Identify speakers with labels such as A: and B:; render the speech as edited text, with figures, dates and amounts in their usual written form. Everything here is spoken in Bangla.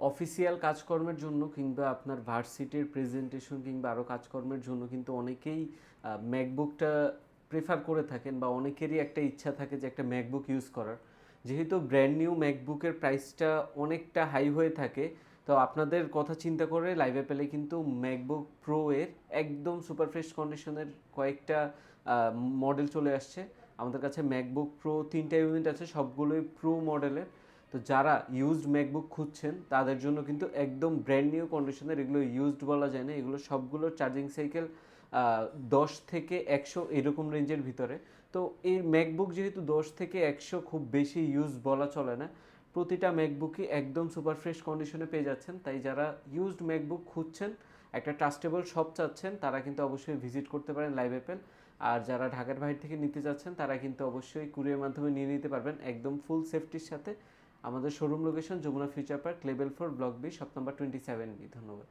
A: অফিসিয়াল কাজকর্মের জন্য কিংবা আপনার ভার্সিটির প্রেজেন্টেশন কিংবা আরও কাজকর্মের জন্য কিন্তু অনেকেই ম্যাকবুকটা প্রেফার করে থাকেন, বা অনেকেরই একটা ইচ্ছা থাকে যে একটা ম্যাকবুক ইউজ করার। যেহেতু ব্র্যান্ড নিউ ম্যাকবুকের প্রাইসটা অনেকটা হাই হয়ে থাকে, তো আপনাদের কথা চিন্তা করে লাইভ অ্যাপেলে কিন্তু ম্যাকবুক প্রো এর একদম সুপার ফ্রেশ কন্ডিশনের কয়েকটা মডেল চলে আসছে আমাদের কাছে। ম্যাকবুক প্রো 3টা ইউনিট আছে, সবগুলোই প্রো মডেলের। তো যারা ইউজড ম্যাকবুক খুঁজছেন তাদের জন্য কিন্তু একদম ব্র্যান্ড নিউ কন্ডিশনের, এগুলো ইউজড বলা যায় না, এগুলো সবগুলোর চার্জিং সাইকেল 10 থেকে 100 এরকম রেঞ্জের ভিতরে। তো এই ম্যাকবুক যেহেতু 10 থেকে 100 খুব বেশি ইউজ বলা চলে না, প্রতিটা ম্যাকবুকই একদম সুপার ফ্রেশ কন্ডিশনে পেয়ে যাচ্ছেন। তাই যারা ইউজড ম্যাকবুক খুঁজছেন, একটা ট্রাস্টেবল শপ চাচ্ছেন, তারা কিন্তু অবশ্যই ভিজিট করতে পারেন লাইভ অ্যাপেল। আর যারা ঢাকার বাইরে থেকে নিতে যাচ্ছেন তারা কিন্তু অবশ্যই কুরিয়ার মাধ্যমে নিয়ে নিতে পারবেন একদম ফুল সেফটির সাথে। আমাদের showroom location Jamuna future park, level 4, block B, shop number 27B। ধন্যবাদ।